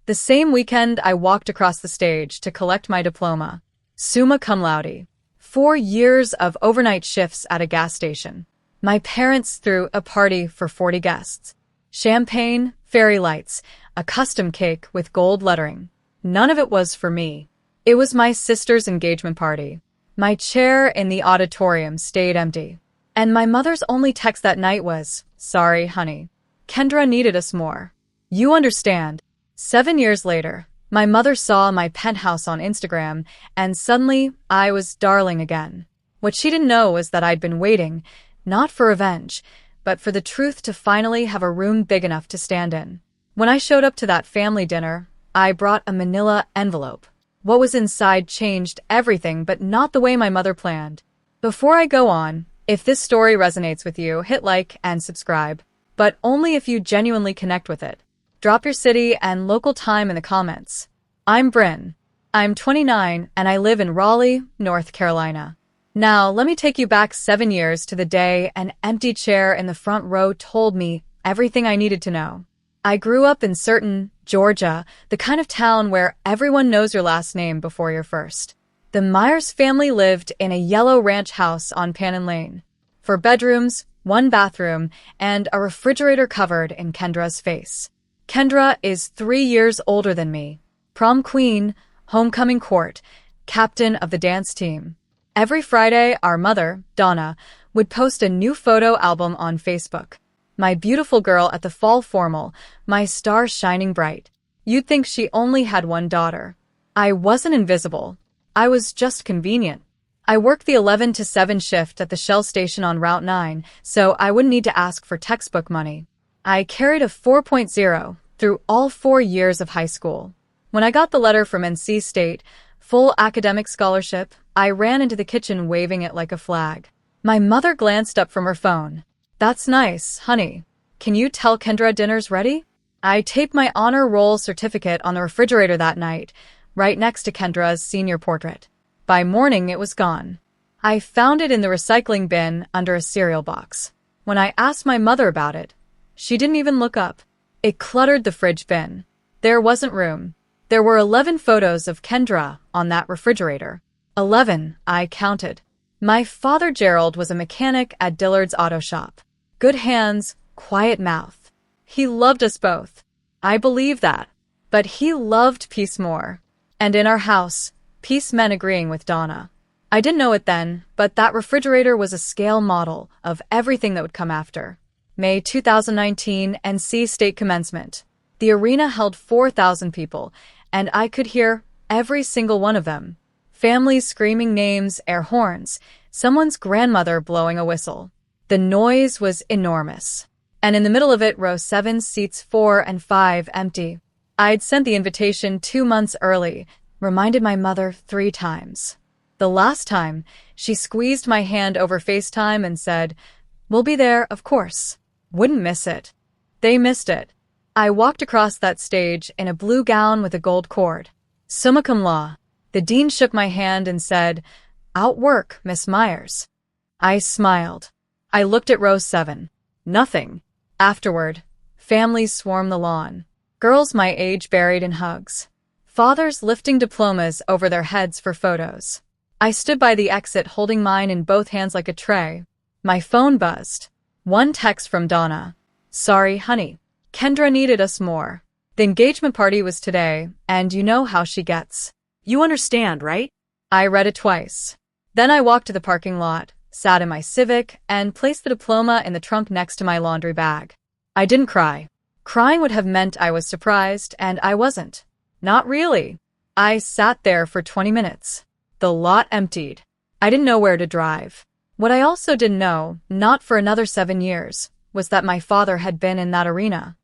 The same weekend, I walked across the stage to collect my diploma. Summa cum laude. 4 years of overnight shifts at a gas station. My parents threw a party for 40 guests. Champagne, fairy lights, a custom cake with gold lettering. None of it was for me. It was my sister's engagement party. My chair in the auditorium stayed empty. And my mother's only text that night was, "Sorry, honey. Kendra needed us more." You understand. 7 years later, my mother saw my penthouse on Instagram, and suddenly I was darling again. What she didn't know was that I'd been waiting, not for revenge, but for the truth to finally have a room big enough to stand in. When I showed up to that family dinner, I brought a manila envelope. What was inside changed everything, but not the way my mother planned. Before I go on, if this story resonates with you, hit like and subscribe, but only if you genuinely connect with it. Drop your city and local time in the comments. I'm Bryn. I'm 29 and I live in Raleigh, North Carolina. Now, let me take you back 7 years to the day an empty chair in the front row told me everything I needed to know. I grew up in Certain, Georgia, the kind of town where everyone knows your last name before your first. The Myers family lived in a yellow ranch house on Pannon Lane. 4 bedrooms, 1 bathroom, and a refrigerator covered in Kendra's face. Kendra is 3 years older than me. Prom queen, homecoming court, captain of the dance team. Every Friday, our mother, Donna, would post a new photo album on Facebook. My beautiful girl at the fall formal, my star shining bright. You'd think she only had 1 daughter. I wasn't invisible. I was just convenient. I worked the 11 to 7 shift at the Shell station on Route 9, so I wouldn't need to ask for textbook money. I carried a 4.0 through all 4 years of high school. When I got the letter from NC State, full academic scholarship, I ran into the kitchen waving it like a flag. My mother glanced up from her phone. "That's nice, honey. Can you tell Kendra dinner's ready?" I taped my honor roll certificate on the refrigerator that night, right next to Kendra's senior portrait. By morning, it was gone. I found it in the recycling bin under a cereal box. When I asked my mother about it, she didn't even look up. It cluttered the fridge bin. There wasn't room. There were 11 photos of Kendra on that refrigerator. 11, I counted. My father Gerald was a mechanic at Dillard's Auto Shop. Good hands, quiet mouth. He loved us both. I believe that. But he loved peace more. And in our house, peace meant agreeing with Donna. I didn't know it then, but that refrigerator was a scale model of everything that would come after. May 2019, NC State commencement. The arena held 4,000 people, and I could hear every single one of them. Families screaming names, air horns, someone's grandmother blowing a whistle. The noise was enormous. And in the middle of it, row 7, seats 4 and 5 empty. I'd sent the invitation 2 months early, reminded my mother 3 times. The last time, she squeezed my hand over FaceTime and said, "We'll be there, of course." Wouldn't miss it. They missed it. I walked across that stage in a blue gown with a gold cord. Summa cum laude. The dean shook my hand and said, "Outwork, Miss Myers." I smiled. I looked at row 7. Nothing. Afterward, families swarmed the lawn. Girls my age buried in hugs. Fathers lifting diplomas over their heads for photos. I stood by the exit holding mine in both hands like a tray. My phone buzzed. 1 text from Donna. "Sorry, honey. Kendra needed us more. The engagement party was today, and you know how she gets. You understand, right?" I read it twice. Then I walked to the parking lot, sat in my Civic, and placed the diploma in the trunk next to my laundry bag. I didn't cry. Crying would have meant I was surprised, and I wasn't. Not really. I sat there for 20 minutes. The lot emptied. I didn't know where to drive. What I also didn't know, not for another 7 years, was that my father had been in that arena.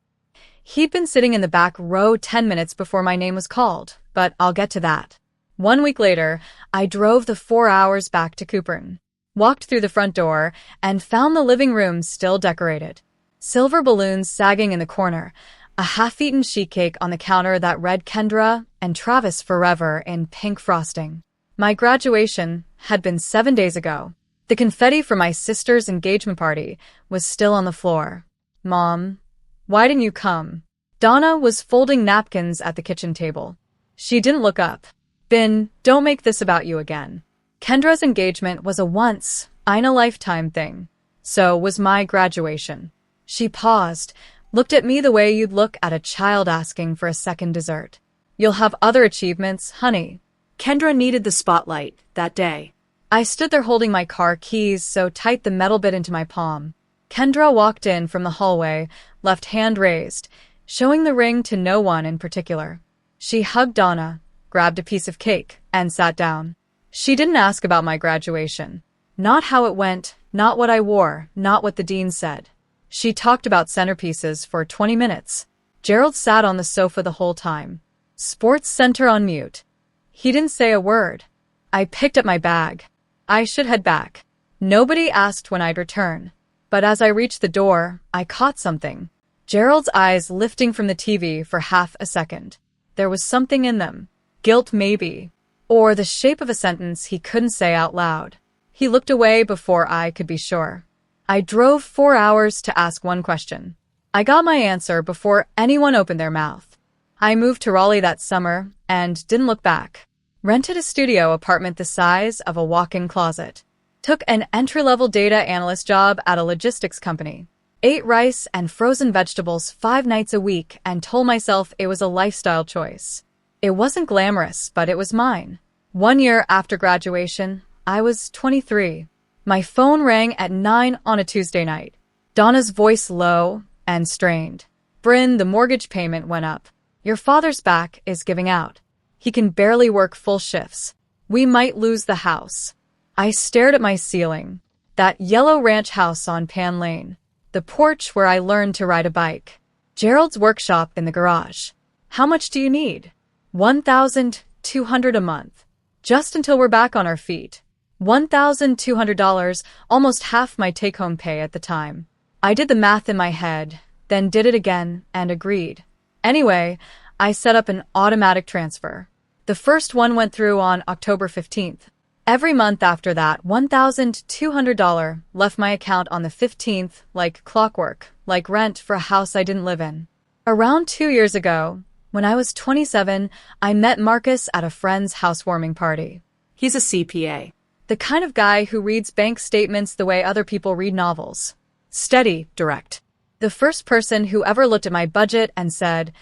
He'd been sitting in the back row 10 minutes before my name was called, but I'll get to that. 1 week later, I drove the 4 hours back to Coupern, walked through the front door, and found the living room still decorated. Silver balloons sagging in the corner, a half-eaten sheet cake on the counter that read Kendra and Travis Forever in pink frosting. My graduation had been 7 days ago. The confetti for my sister's engagement party was still on the floor. "Mom, why didn't you come?" Donna was folding napkins at the kitchen table. She didn't look up. Bin, don't make this about you again. Kendra's engagement was a once-in-a-lifetime thing. So was my graduation. She paused, looked at me the way you'd look at a child asking for a second dessert. You'll have other achievements, honey. Kendra needed the spotlight that day. I stood there holding my car keys so tight the metal bit into my palm. Kendra walked in from the hallway, left hand raised, showing the ring to no one in particular. She hugged Donna, grabbed a piece of cake, and sat down. She didn't ask about my graduation. Not how it went, not what I wore, not what the dean said. She talked about centerpieces for 20 minutes. Gerald sat on the sofa the whole time. Sports Center on mute. He didn't say a word. I picked up my bag. I should head back. Nobody asked when I'd return. But as I reached the door, I caught something. Gerald's eyes lifting from the TV for half a second. There was something in them. Guilt maybe. Or the shape of a sentence he couldn't say out loud. He looked away before I could be sure. I drove 4 hours to ask one question. I got my answer before anyone opened their mouth. I moved to Raleigh that summer and didn't look back. Rented a studio apartment the size of a walk-in closet. Took an entry-level data analyst job at a logistics company. Ate rice and frozen vegetables 5 nights a week and told myself it was a lifestyle choice. It wasn't glamorous, but it was mine. 1 year after graduation, I was 23. My phone rang at 9 on a Tuesday night. Donna's voice low and strained. Bryn, the mortgage payment went up. Your father's back is giving out. He can barely work full shifts. We might lose the house. I stared at my ceiling. That yellow ranch house on Pan Lane. The porch where I learned to ride a bike. Gerald's workshop in the garage. How much do you need? $1,200 a month. Just until we're back on our feet. $1,200, almost half my take-home pay at the time. I did the math in my head, then did it again and agreed. Anyway, I set up an automatic transfer. The first one went through on October 15th. Every month after that, $1,200 left my account on the 15th, like clockwork, like rent for a house I didn't live in. Around 2 years ago, when I was 27, I met Marcus at a friend's housewarming party. He's a CPA. The kind of guy who reads bank statements the way other people read novels. Steady, direct. The first person who ever looked at my budget and said,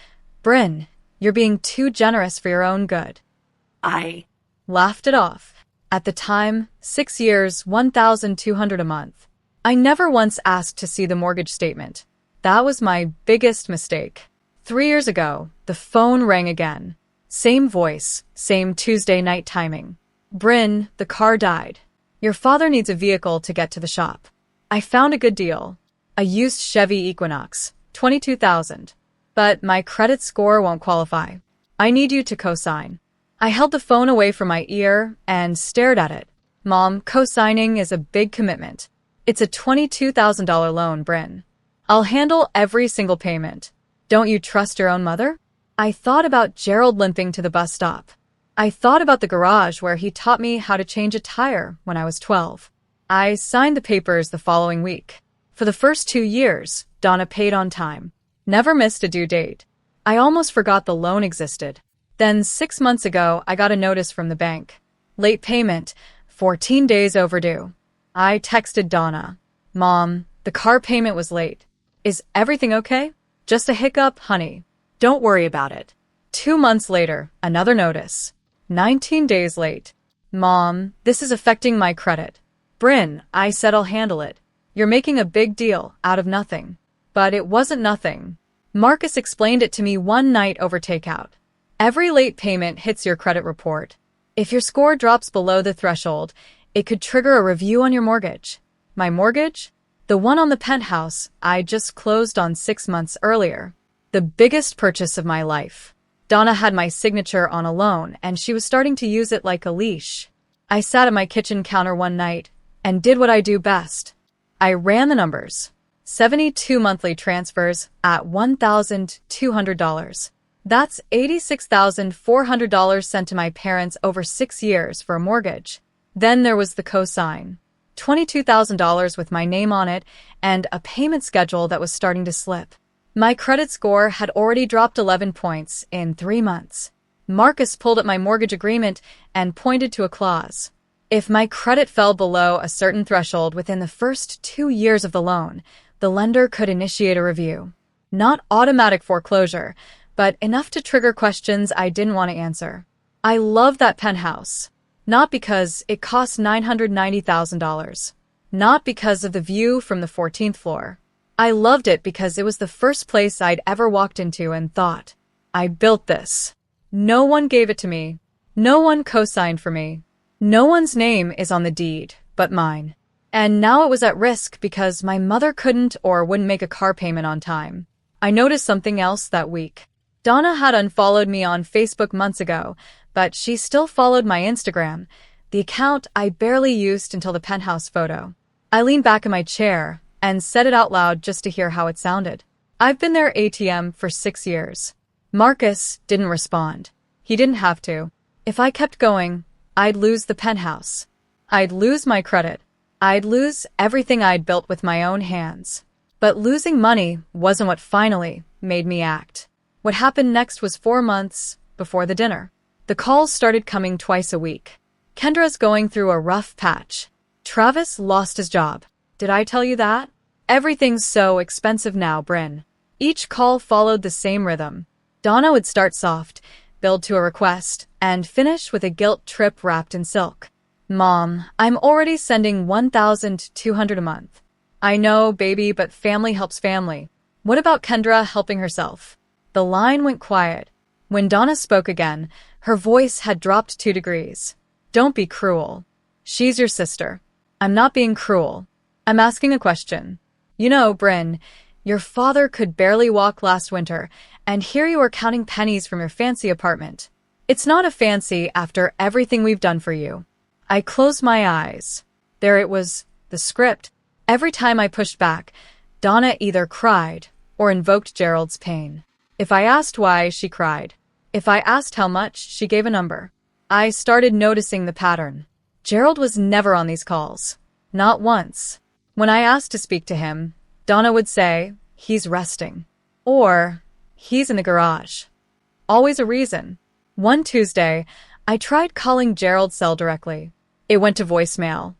Bryn, you're being too generous for your own good. I laughed it off. At the time, 6 years, $1,200 a month. I never once asked to see the mortgage statement. That was my biggest mistake. 3 years ago, the phone rang again. Same voice, same Tuesday night timing. Bryn, the car died. Your father needs a vehicle to get to the shop. I found a good deal. A used Chevy Equinox, $22,000. But my credit score won't qualify. I need you to co-sign. I held the phone away from my ear and stared at it. Mom, co-signing is a big commitment. It's a $22,000 loan, Bryn. I'll handle every single payment. Don't you trust your own mother? I thought about Gerald limping to the bus stop. I thought about the garage where he taught me how to change a tire when I was 12. I signed the papers the following week. For the first 2 years, Donna paid on time. Never missed a due date. I almost forgot the loan existed. Then 6 months ago, I got a notice from the bank. Late payment, 14 days overdue. I texted Donna. Mom, the car payment was late. Is everything okay? Just a hiccup, honey. Don't worry about it. 2 months later, another notice. 19 days late. Mom, this is affecting my credit. Bryn, I said I'll handle it. You're making a big deal out of nothing. But it wasn't nothing. Marcus explained it to me one night over takeout. Every late payment hits your credit report. If your score drops below the threshold, it could trigger a review on your mortgage. My mortgage? The one on the penthouse I just closed on 6 months earlier. The biggest purchase of my life. Donna had my signature on a loan, and she was starting to use it like a leash. I sat at my kitchen counter one night and did what I do best. I ran the numbers. 72 monthly transfers at $1,200. That's $86,400 sent to my parents over 6 years for a mortgage. Then there was the cosign. $22,000 with my name on it and a payment schedule that was starting to slip. My credit score had already dropped 11 points in 3 months. Marcus pulled up my mortgage agreement and pointed to a clause. If my credit fell below a certain threshold within the first 2 years of the loan, the lender could initiate a review. Not automatic foreclosure, but enough to trigger questions I didn't want to answer. I love that penthouse. Not because it cost $990,000. Not because of the view from the 14th floor. I loved it because it was the first place I'd ever walked into and thought, I built this. No one gave it to me. No one co-signed for me. No one's name is on the deed but mine. And now it was at risk because my mother couldn't or wouldn't make a car payment on time. I noticed something else that week. Donna had unfollowed me on Facebook months ago, but she still followed my Instagram, the account I barely used until the penthouse photo. I leaned back in my chair and said it out loud just to hear how it sounded. I've been their ATM for 6 years. Marcus didn't respond. He didn't have to. If I kept going, I'd lose the penthouse. I'd lose my credit. I'd lose everything I'd built with my own hands. But losing money wasn't what finally made me act. What happened next was 4 months before the dinner. The calls started coming twice a week. Kendra's going through a rough patch. Travis lost his job. Did I tell you that? Everything's so expensive now, Bryn. Each call followed the same rhythm. Donna would start soft, build to a request, and finish with a guilt trip wrapped in silk. Mom, I'm already sending $1,200 a month. I know, baby, but family helps family. What about Kendra helping herself? The line went quiet. When Donna spoke again, her voice had dropped 2 degrees. Don't be cruel. She's your sister. I'm not being cruel. I'm asking a question. You know, Bryn, your father could barely walk last winter, and here you are counting pennies from your fancy apartment. It's not a fancy after everything we've done for you. I closed my eyes. There it was, the script. Every time I pushed back, Donna either cried or invoked Gerald's pain. If I asked why, she cried. If I asked how much, she gave a number. I started noticing the pattern. Gerald was never on these calls. Not once. When I asked to speak to him, Donna would say, he's resting. Or, he's in the garage. Always a reason. One Tuesday, I tried calling Gerald's cell directly. It went to voicemail.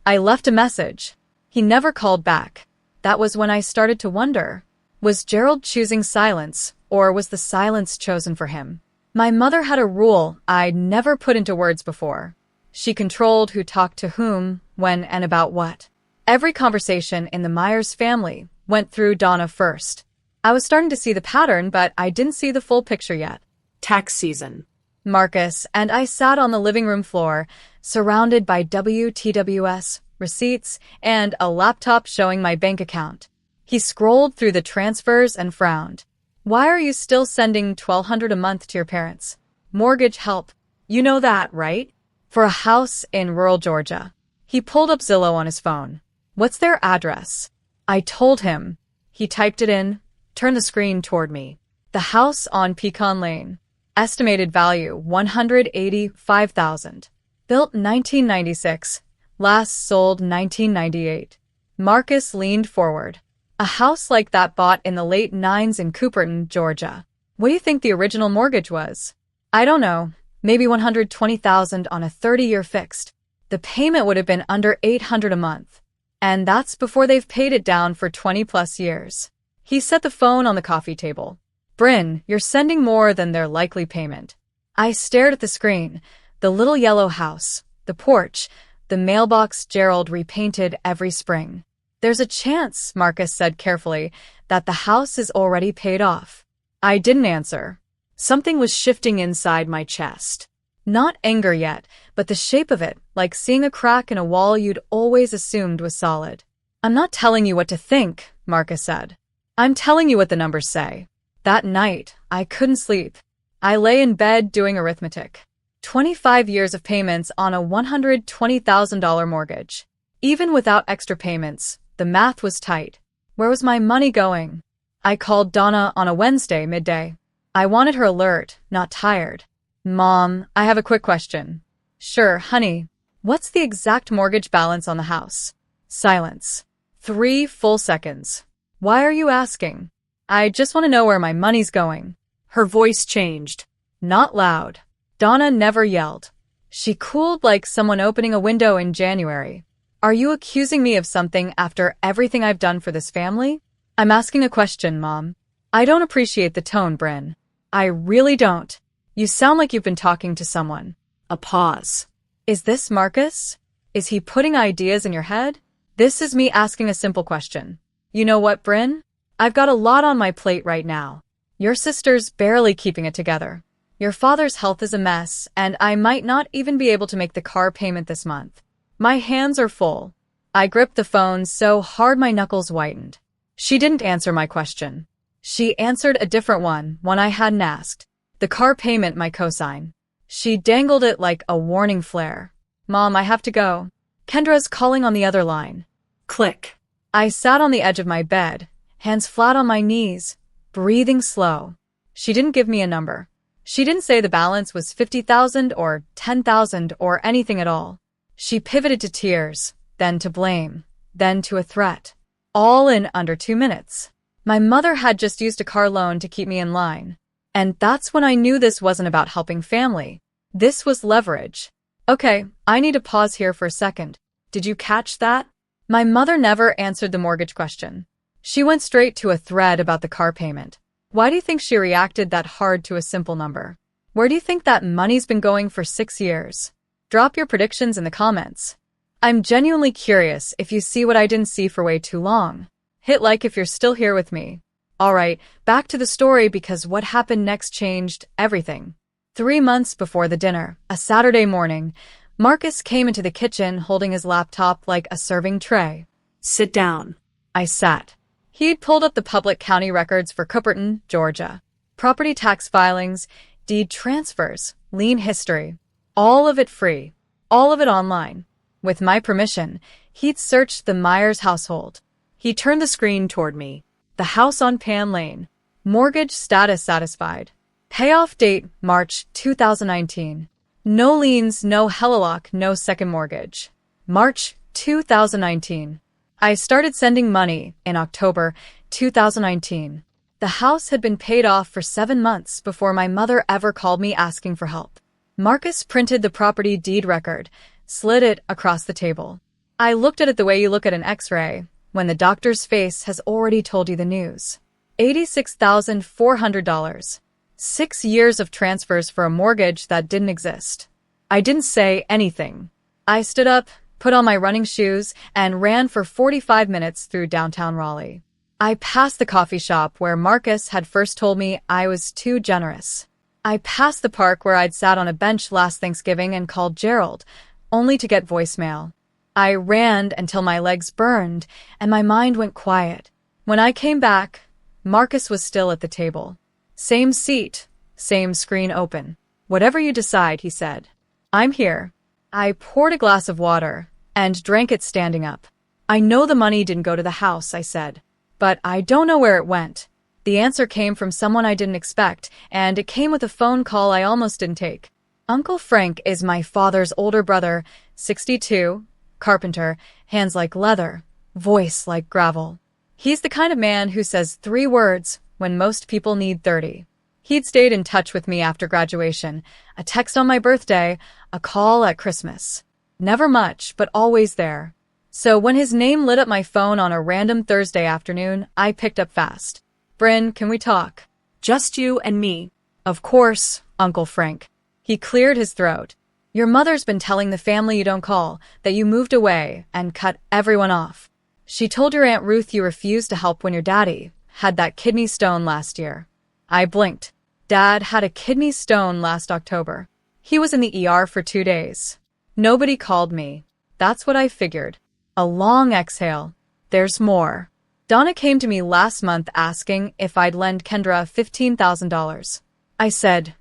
I left a message. He never called back. That was when I started to wonder, was Gerald choosing silence, or was the silence chosen for him? My mother had a rule I'd never put into words before. She controlled who talked to whom, when, and about what. Every conversation in the Myers family went through Donna first. I was starting to see the pattern, but I didn't see the full picture yet. Tax season. Marcus and I sat on the living room floor, surrounded by WTWS, receipts, and a laptop showing my bank account. He scrolled through the transfers and frowned. Why are you still sending $1,200 a month to your parents? Mortgage help. You know that, right? For a house in rural Georgia. He pulled up Zillow on his phone. What's their address? I told him. He typed it in, turned the screen toward me. The house on Pecan Lane. Estimated value, $185,000. Built 1996. Last sold 1998. Marcus leaned forward. A house like that bought in the late 90s in Cooperton, Georgia. What do you think the original mortgage was? I don't know. Maybe $120,000 on a 30-year fixed. The payment would have been under $800 a month. And that's before they've paid it down for 20-plus years. He set the phone on the coffee table. Bryn, you're sending more than their likely payment. I stared at the screen. The little yellow house, the porch, the mailbox Gerald repainted every spring. There's a chance, Marcus said carefully, that the house is already paid off. I didn't answer. Something was shifting inside my chest. Not anger yet, but the shape of it, like seeing a crack in a wall you'd always assumed was solid. I'm not telling you what to think, Marcus said. I'm telling you what the numbers say. That night, I couldn't sleep. I lay in bed doing arithmetic. 25 years of payments on a $120,000 mortgage. Even without extra payments, the math was tight. Where was my money going? I called Donna on a Wednesday midday. I wanted her alert, not tired. Mom, I have a quick question. Sure, honey. What's the exact mortgage balance on the house? Silence. 3 full seconds. Why are you asking? I just want to know where my money's going. Her voice changed. Not loud. Donna never yelled. She cooled like someone opening a window in January. Are you accusing me of something after everything I've done for this family? I'm asking a question, Mom. I don't appreciate the tone, Bryn. I really don't. You sound like you've been talking to someone. A pause. Is this Marcus? Is he putting ideas in your head? This is me asking a simple question. You know what, Bryn? I've got a lot on my plate right now. Your sister's barely keeping it together. Your father's health is a mess, and I might not even be able to make the car payment this month. My hands are full. I gripped the phone so hard my knuckles whitened. She didn't answer my question. She answered a different one I hadn't asked. The car payment, my cosign. She dangled it like a warning flare. Mom, I have to go. Kendra's calling on the other line. Click. I sat on the edge of my bed, hands flat on my knees, breathing slow. She didn't give me a number. She didn't say the balance was 50,000 or 10,000 or anything at all. She pivoted to tears, then to blame, then to a threat. All in under 2 minutes. My mother had just used a car loan to keep me in line. And that's when I knew this wasn't about helping family. This was leverage. Okay, I need to pause here for a second. Did you catch that? My mother never answered the mortgage question. She went straight to a thread about the car payment. Why do you think she reacted that hard to a simple number? Where do you think that money's been going for 6 years? Drop your predictions in the comments. I'm genuinely curious if you see what I didn't see for way too long. Hit like if you're still here with me. Alright, back to the story because what happened next changed everything. 3 months before the dinner, a Saturday morning, Marcus came into the kitchen holding his laptop like a serving tray. Sit down. I sat. He'd pulled up the public county records for Cooperton, Georgia. Property tax filings, deed transfers, lien history. All of it free. All of it online. With my permission, he'd searched the Myers household. He turned the screen toward me. The house on Pan Lane. Mortgage status satisfied. Payoff date, March 2019. No liens, no HELOC, no second mortgage. March 2019. I started sending money in October 2019. The house had been paid off for 7 months before my mother ever called me asking for help. Marcus printed the property deed record, slid it across the table. I looked at it the way you look at an X-ray, when the doctor's face has already told you the news. $86,400. 6 years of transfers for a mortgage that didn't exist. I didn't say anything. I stood up, put on my running shoes, and ran for 45 minutes through downtown Raleigh. I passed the coffee shop where Marcus had first told me I was too generous. I passed the park where I'd sat on a bench last Thanksgiving and called Gerald, only to get voicemail. I ran until my legs burned and my mind went quiet. When I came back, Marcus was still at the table. Same seat, same screen open. Whatever you decide, he said. I'm here. I poured a glass of water and drank it standing up. I know the money didn't go to the house, I said, but I don't know where it went. The answer came from someone I didn't expect, and it came with a phone call I almost didn't take. Uncle Frank is my father's older brother, 62, carpenter, hands like leather, voice like gravel. He's the kind of man who says 3 words when most people need 30. He'd stayed in touch with me after graduation, a text on my birthday, a call at Christmas. Never much, but always there. So when his name lit up my phone on a random Thursday afternoon, I picked up fast. Bryn, can we talk? Just you and me. Of course, Uncle Frank. He cleared his throat. Your mother's been telling the family you don't call that you moved away and cut everyone off. She told your Aunt Ruth you refused to help when your daddy had that kidney stone last year. I blinked. Dad had a kidney stone last October. He was in the ER for 2 days. Nobody called me. That's what I figured. A long exhale. There's more. Donna came to me last month asking if I'd lend Kendra $15,000. I said,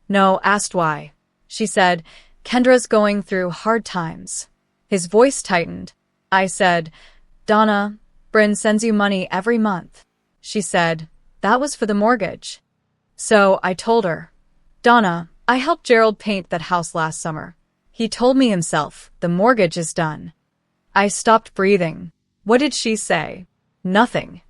no, asked why. She said, Kendra's going through hard times. His voice tightened. I said, Donna, Bryn sends you money every month. She said, that was for the mortgage. So I told her, Donna, I helped Gerald paint that house last summer. He told me himself, the mortgage is done. I stopped breathing. What did she say? Nothing.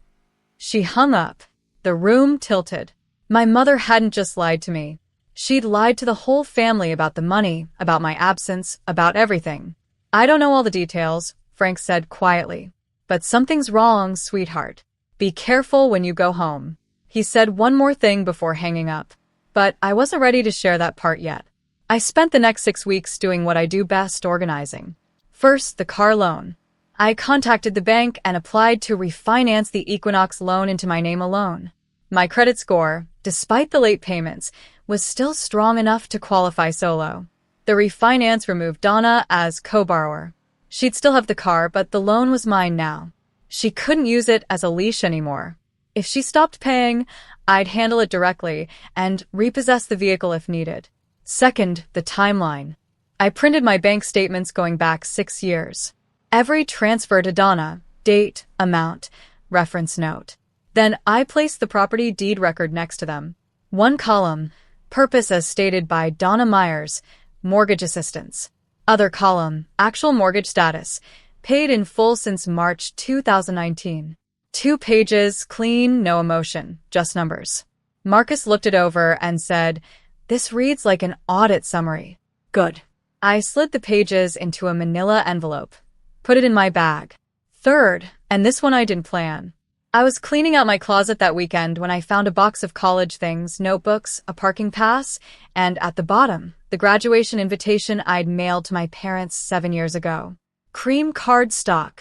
She hung up. The room tilted. My mother hadn't just lied to me. She'd lied to the whole family about the money, about my absence, about everything. I don't know all the details, Frank said quietly. But something's wrong, sweetheart. Be careful when you go home. He said one more thing before hanging up. But I wasn't ready to share that part yet. I spent the next 6 weeks doing what I do best, organizing. First, the car loan. I contacted the bank and applied to refinance the Equinox loan into my name alone. My credit score, despite the late payments, was still strong enough to qualify solo. The refinance removed Donna as co-borrower. She'd still have the car, but the loan was mine now. She couldn't use it as a leash anymore. If she stopped paying, I'd handle it directly and repossess the vehicle if needed. Second, the timeline. I printed my bank statements going back 6 years. Every transfer to Donna, date, amount, reference note. Then I placed the property deed record next to them. One column, purpose as stated by Donna Myers, mortgage assistance. Other column, actual mortgage status, paid in full since March 2019. 2 pages, clean, no emotion, just numbers. Marcus looked it over and said, "This reads like an audit summary." Good. I slid the pages into a manila envelope, put it in my bag. Third, and this one I didn't plan. I was cleaning out my closet that weekend when I found a box of college things, notebooks, a parking pass, and at the bottom, the graduation invitation I'd mailed to my parents 7 years ago. Cream cardstock,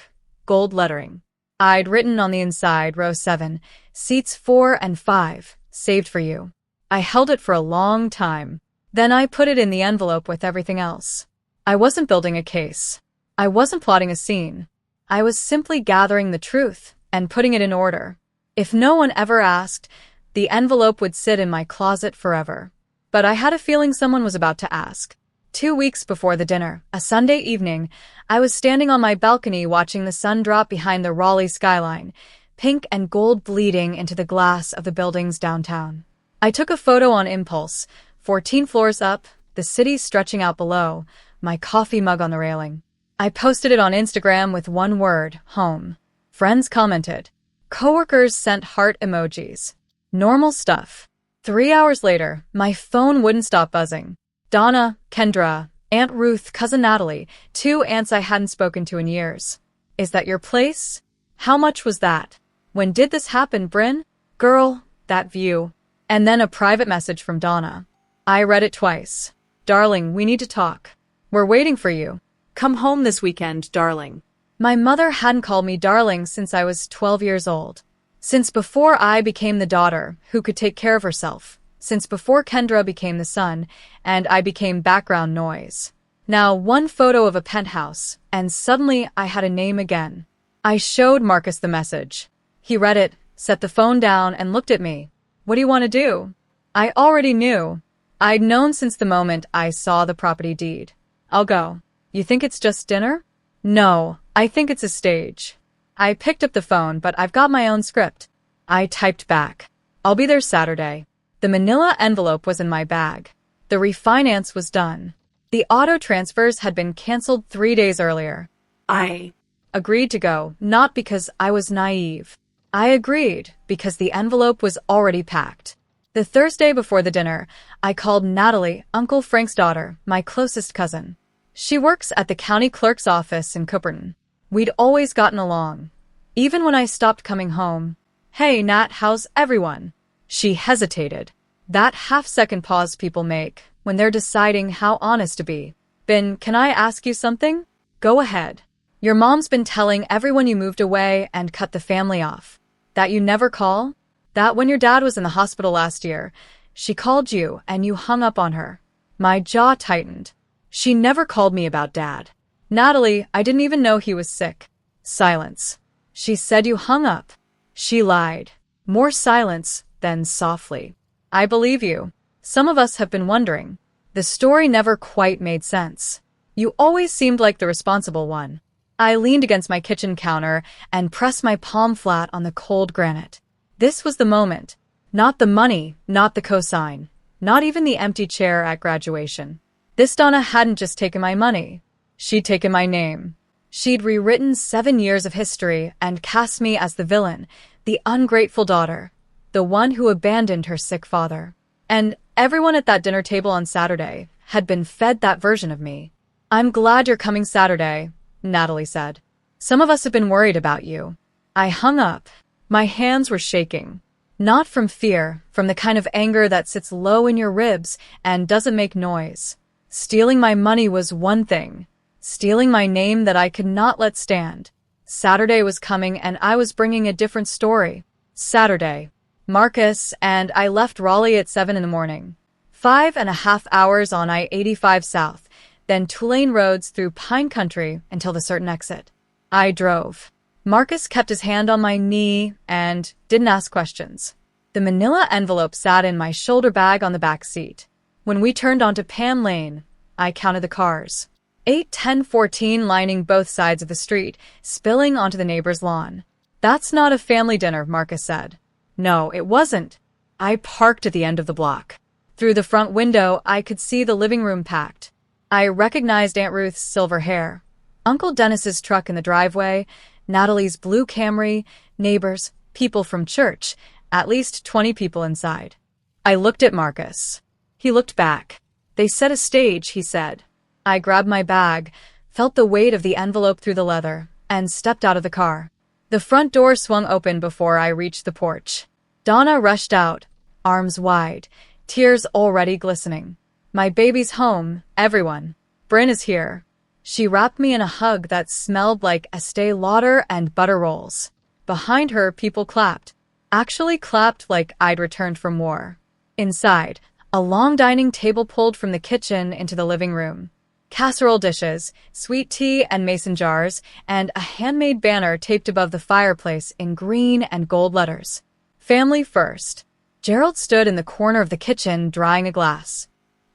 gold lettering. I'd written on the inside, row 7, seats 4 and 5, saved for you. I held it for a long time. Then I put it in the envelope with everything else. I wasn't building a case. I wasn't plotting a scene. I was simply gathering the truth and putting it in order. If no one ever asked, the envelope would sit in my closet forever. But I had a feeling someone was about to ask. 2 weeks before the dinner, a Sunday evening, I was standing on my balcony watching the sun drop behind the Raleigh skyline, pink and gold bleeding into the glass of the buildings downtown. I took a photo on impulse, 14 floors up, the city stretching out below, my coffee mug on the railing. I posted it on Instagram with one word, home. Friends commented. Coworkers sent heart emojis. Normal stuff. 3 hours later, my phone wouldn't stop buzzing. Donna, Kendra, Aunt Ruth, Cousin Natalie, 2 aunts I hadn't spoken to in years. Is that your place? How much was that? When did this happen, Bryn? Girl, that view. And then a private message from Donna. I read it twice. Darling, we need to talk. We're waiting for you. Come home this weekend, darling. My mother hadn't called me darling since I was 12 years old. Since before I became the daughter who could take care of herself. Since before Kendra became the son, and I became background noise. Now 1 photo of a penthouse, and suddenly I had a name again. I showed Marcus the message. He read it, set the phone down, and looked at me. What do you want to do? I already knew. I'd known since the moment I saw the property deed. I'll go. You think it's just dinner? No, I think it's a stage. I picked up the phone, but I've got my own script. I typed back. I'll be there Saturday. The manila envelope was in my bag. The refinance was done. The auto transfers had been canceled 3 days earlier. I agreed to go, not because I was naive. I agreed because the envelope was already packed. The Thursday before the dinner, I called Natalie, Uncle Frank's daughter, my closest cousin. She works at the county clerk's office in Cooperton. We'd always gotten along. Even when I stopped coming home. Hey, Nat, how's everyone? She hesitated. That half-second pause people make when they're deciding how honest to be. Ben, can I ask you something? Go ahead. Your mom's been telling everyone you moved away and cut the family off. That you never call? That when your dad was in the hospital last year, she called you and you hung up on her. My jaw tightened. She never called me about Dad. Natalie, I didn't even know he was sick. Silence. She said you hung up. She lied. More silence, then softly. I believe you. Some of us have been wondering. The story never quite made sense. You always seemed like the responsible one. I leaned against my kitchen counter and pressed my palm flat on the cold granite. This was the moment. Not the money, not the cosign, not even the empty chair at graduation. This Donna hadn't just taken my money. She'd taken my name. She'd rewritten 7 years of history and cast me as the villain, the ungrateful daughter, the one who abandoned her sick father. And everyone at that dinner table on Saturday had been fed that version of me. "I'm glad you're coming Saturday," Natalie said. "Some of us have been worried about you." I hung up. My hands were shaking. Not from fear, from the kind of anger that sits low in your ribs and doesn't make noise. Stealing my money was one thing. Stealing my name that I could not let stand. Saturday was coming and I was bringing a different story. Saturday. Marcus and I left Raleigh at 7 in the morning. 5.5 hours on I-85 South, then two-lane roads through Pine Country until the certain exit. I drove. Marcus kept his hand on my knee and didn't ask questions. The manila envelope sat in my shoulder bag on the back seat. When we turned onto Pan Lane, I counted the cars. 8, 10, 14 lining both sides of the street, spilling onto the neighbor's lawn. "That's not a family dinner," Marcus said. No, it wasn't. I parked at the end of the block. Through the front window, I could see the living room packed. I recognized Aunt Ruth's silver hair, Uncle Dennis's truck in the driveway, Natalie's blue Camry, neighbors, people from church, at least 20 people inside. I looked at Marcus. He looked back. "They set a stage," he said. I grabbed my bag, felt the weight of the envelope through the leather, and stepped out of the car. The front door swung open before I reached the porch. Donna rushed out, arms wide, tears already glistening. "My baby's home, everyone. Bryn is here." She wrapped me in a hug that smelled like Estee Lauder and butter rolls. Behind her, people clapped. Actually clapped like I'd returned from war. Inside, a long dining table pulled from the kitchen into the living room. Casserole dishes, sweet tea and mason jars, and a handmade banner taped above the fireplace in green and gold letters. "Family first." Gerald stood in the corner of the kitchen drying a glass.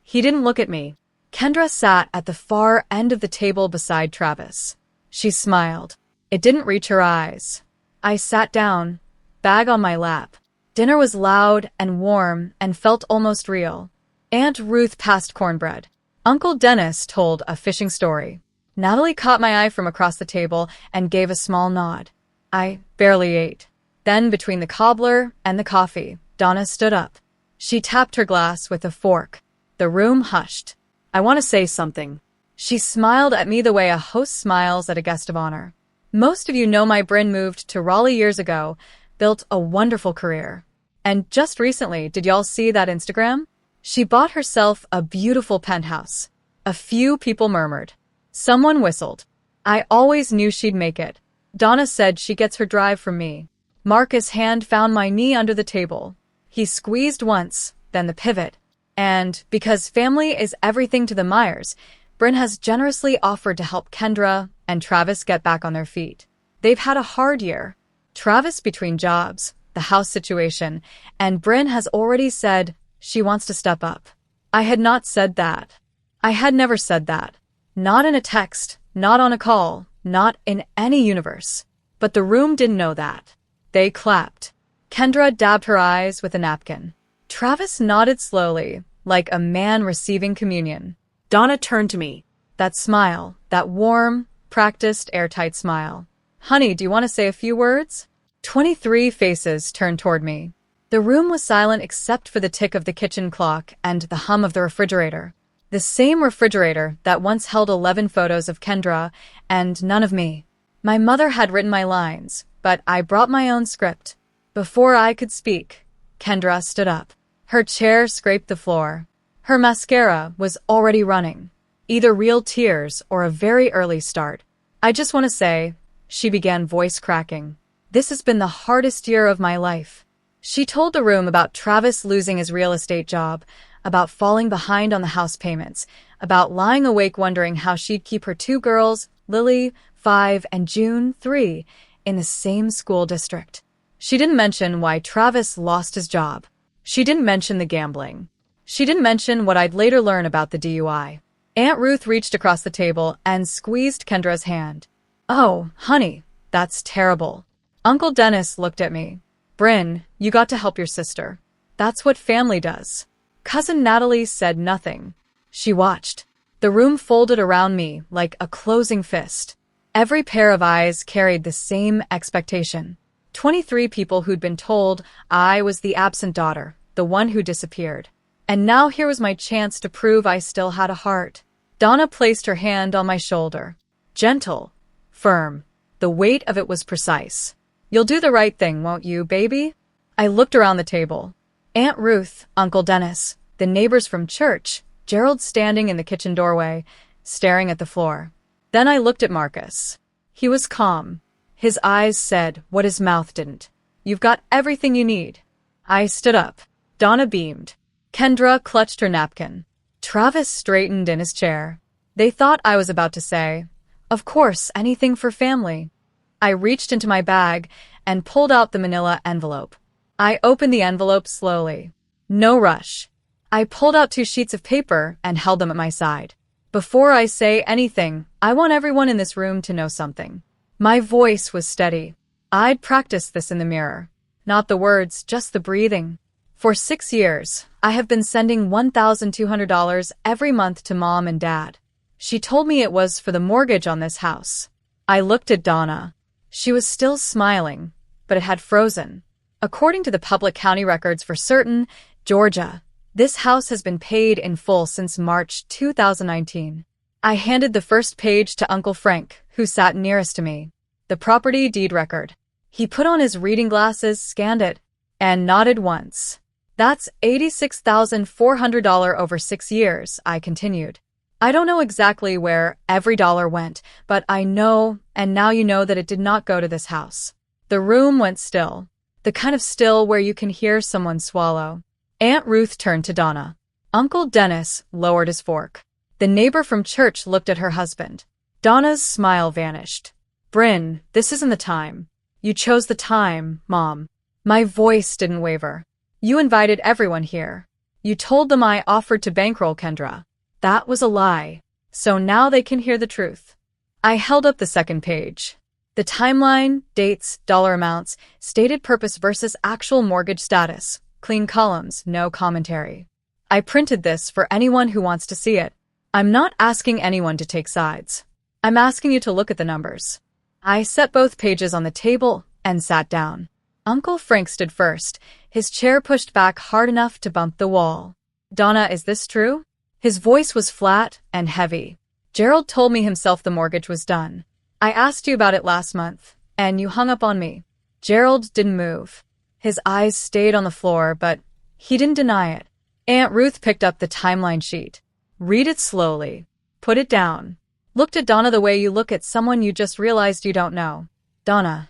He didn't look at me. Kendra sat at the far end of the table beside Travis. She smiled. It didn't reach her eyes. I sat down, bag on my lap. Dinner was loud and warm and felt almost real. Aunt Ruth passed cornbread. Uncle Dennis told a fishing story. Natalie caught my eye from across the table and gave a small nod. I barely ate. Then, between the cobbler and the coffee, Donna stood up. She tapped her glass with a fork. The room hushed. "I want to say something." She smiled at me the way a host smiles at a guest of honor. "Most of you know my Bryn moved to Raleigh years ago, built a wonderful career. And just recently, did y'all see that Instagram? She bought herself a beautiful penthouse." A few people murmured. Someone whistled. "I always knew she'd make it." Donna said she gets her drive from me. Marcus' hand found my knee under the table. He squeezed once, then the pivot. And because family is everything to the Myers, Bryn has generously offered to help Kendra and Travis get back on their feet. They've had a hard year. Travis between jobs, the house situation, and Bryn has already said she wants to step up. I had not said that. I had never said that. Not in a text, not on a call, not in any universe. But the room didn't know that. They clapped. Kendra dabbed her eyes with a napkin. Travis nodded slowly, like a man receiving communion. Donna turned to me. That smile, that warm, practiced, airtight smile. "Honey, do you want to say a few words?" 23 faces turned toward me. The room was silent except for the tick of the kitchen clock and the hum of the refrigerator. The same refrigerator that once held 11 photos of Kendra and none of me. My mother had written my lines, but I brought my own script. Before I could speak, Kendra stood up. Her chair scraped the floor. Her mascara was already running. Either real tears or a very early start. "I just want to say," she began, voice cracking, "this has been the hardest year of my life." She told the room about Travis losing his real estate job, about falling behind on the house payments, about lying awake wondering how she'd keep her 2 girls, Lily, 5, and June, 3, in the same school district. She didn't mention why Travis lost his job. She didn't mention the gambling. She didn't mention what I'd later learn about the DUI. Aunt Ruth reached across the table and squeezed Kendra's hand. "Oh, honey, that's terrible." Uncle Dennis looked at me. "Bryn, you got to help your sister. That's what family does." Cousin Natalie said nothing. She watched. The room folded around me like a closing fist. Every pair of eyes carried the same expectation. 23 people who'd been told I was the absent daughter, the one who disappeared. And now here was my chance to prove I still had a heart. Donna placed her hand on my shoulder. Gentle, firm. The weight of it was precise. You'll do the right thing, won't you, baby? I looked around the table. Aunt Ruth, Uncle Dennis, the neighbors from church, Gerald standing in the kitchen doorway, staring at the floor. Then I looked at Marcus. He was calm. His eyes said what his mouth didn't. You've got everything you need. I stood up. Donna beamed. Kendra clutched her napkin. Travis straightened in his chair. They thought I was about to say, "Of course, anything for family." I reached into my bag and pulled out the manila envelope. I opened the envelope slowly. No rush. I pulled out 2 sheets of paper and held them at my side. Before I say anything, I want everyone in this room to know something. My voice was steady. I'd practiced this in the mirror. Not the words, just the breathing. For 6 years, I have been sending $1,200 every month to Mom and Dad. She told me it was for the mortgage on this house. I looked at Donna. She was still smiling, but it had frozen. According to the public county records for certain, Georgia, this house has been paid in full since March 2019. I handed the first page to Uncle Frank, who sat nearest to me. The property deed record. He put on his reading glasses, scanned it, and nodded once. That's $86,400 over 6 years, I continued. I don't know exactly where every dollar went, but I know, and now you know that it did not go to this house. The room went still. The kind of still where you can hear someone swallow. Aunt Ruth turned to Donna. Uncle Dennis lowered his fork. The neighbor from church looked at her husband. Donna's smile vanished. Bryn, this isn't the time. You chose the time, Mom. My voice didn't waver. You invited everyone here. You told them I offered to bankroll Kendra. That was a lie. So now they can hear the truth. I held up the second page. The timeline, dates, dollar amounts, stated purpose versus actual mortgage status. Clean columns, no commentary. I printed this for anyone who wants to see it. I'm not asking anyone to take sides. I'm asking you to look at the numbers. I set both pages on the table and sat down. Uncle Frank stood first, his chair pushed back hard enough to bump the wall. Donna, is this true? His voice was flat and heavy. Gerald told me himself the mortgage was done. I asked you about it last month, and you hung up on me. Gerald didn't move. His eyes stayed on the floor, but he didn't deny it. Aunt Ruth picked up the timeline sheet. Read it slowly. Put it down. Looked at Donna the way you look at someone you just realized you don't know. Donna,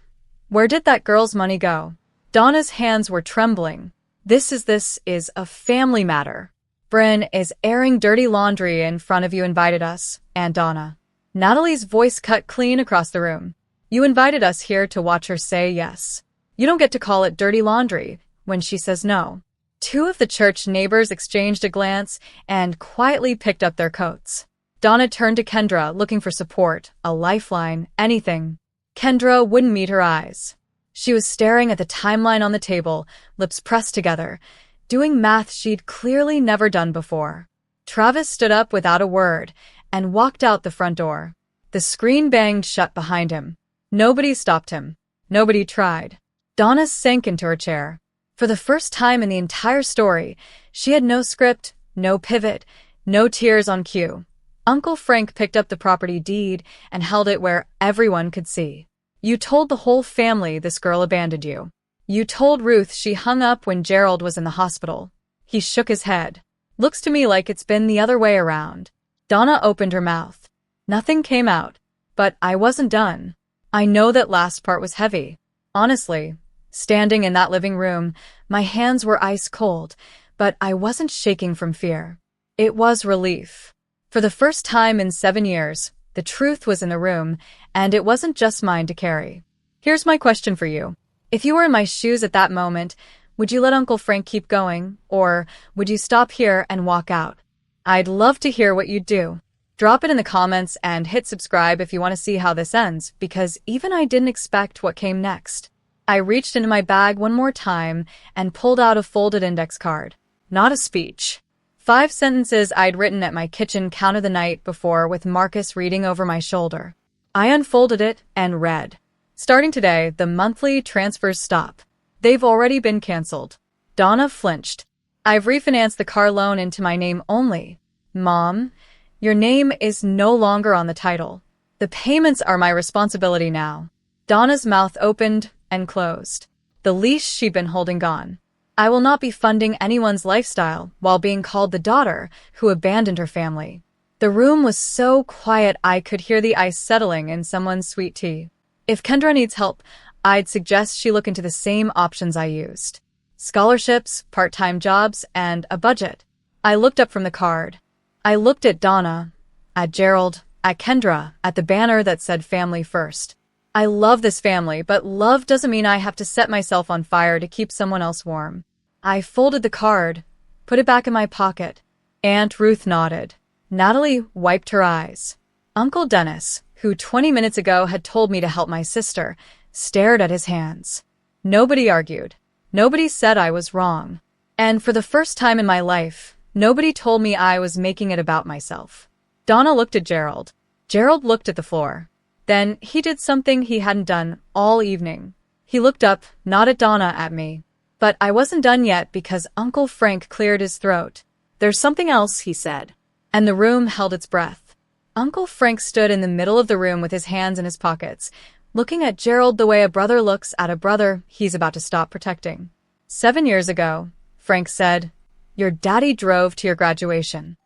where did that girl's money go? Donna's hands were trembling. This is a family matter. Bryn is airing dirty laundry in front of you invited us, Aunt Donna. Natalie's voice cut clean across the room. You invited us here to watch her say yes. You don't get to call it dirty laundry when she says no. 2 of the church neighbors exchanged a glance and quietly picked up their coats. Donna turned to Kendra, looking for support, a lifeline, anything. Kendra wouldn't meet her eyes. She was staring at the timeline on the table, lips pressed together, doing math she'd clearly never done before. Travis stood up without a word and walked out the front door. The screen banged shut behind him. Nobody stopped him. Nobody tried. Donna sank into her chair. For the first time in the entire story, she had no script, no pivot, no tears on cue. Uncle Frank picked up the property deed and held it where everyone could see. You told the whole family this girl abandoned you. You told Ruth she hung up when Gerald was in the hospital. He shook his head. Looks to me like it's been the other way around. Donna opened her mouth. Nothing came out. But I wasn't done. I know that last part was heavy. Honestly, standing in that living room, my hands were ice cold, but I wasn't shaking from fear. It was relief. For the first time in 7 years, the truth was in the room, and it wasn't just mine to carry. Here's my question for you. If you were in my shoes at that moment, would you let Uncle Frank keep going, or would you stop here and walk out? I'd love to hear what you'd do. Drop it in the comments and hit subscribe if you want to see how this ends, because even I didn't expect what came next. I reached into my bag one more time and pulled out a folded index card. Not a speech. 5 sentences I'd written at my kitchen counter the night before with Marcus reading over my shoulder. I unfolded it and read. Starting today, the monthly transfers stop. They've already been canceled. Donna flinched. I've refinanced the car loan into my name only. Mom, your name is no longer on the title. The payments are my responsibility now. Donna's mouth opened and closed. The leash she'd been holding gone. I will not be funding anyone's lifestyle while being called the daughter who abandoned her family. The room was so quiet I could hear the ice settling in someone's sweet tea. If Kendra needs help, I'd suggest she look into the same options I used. Scholarships, part-time jobs, and a budget. I looked up from the card. I looked at Donna, at Gerald, at Kendra, at the banner that said family first. I love this family, but love doesn't mean I have to set myself on fire to keep someone else warm. I folded the card, put it back in my pocket. Aunt Ruth nodded. Natalie wiped her eyes. Uncle Dennis, who 20 minutes ago had told me to help my sister, stared at his hands. Nobody argued. Nobody said I was wrong. And for the first time in my life, nobody told me I was making it about myself. Donna looked at Gerald. Gerald looked at the floor. Then he did something he hadn't done all evening. He looked up, not at Donna, at me. But I wasn't done yet because Uncle Frank cleared his throat. There's something else, he said. And the room held its breath. Uncle Frank stood in the middle of the room with his hands in his pockets, looking at Gerald the way a brother looks at a brother he's about to stop protecting. 7 years ago, Frank said, your daddy drove to your graduation.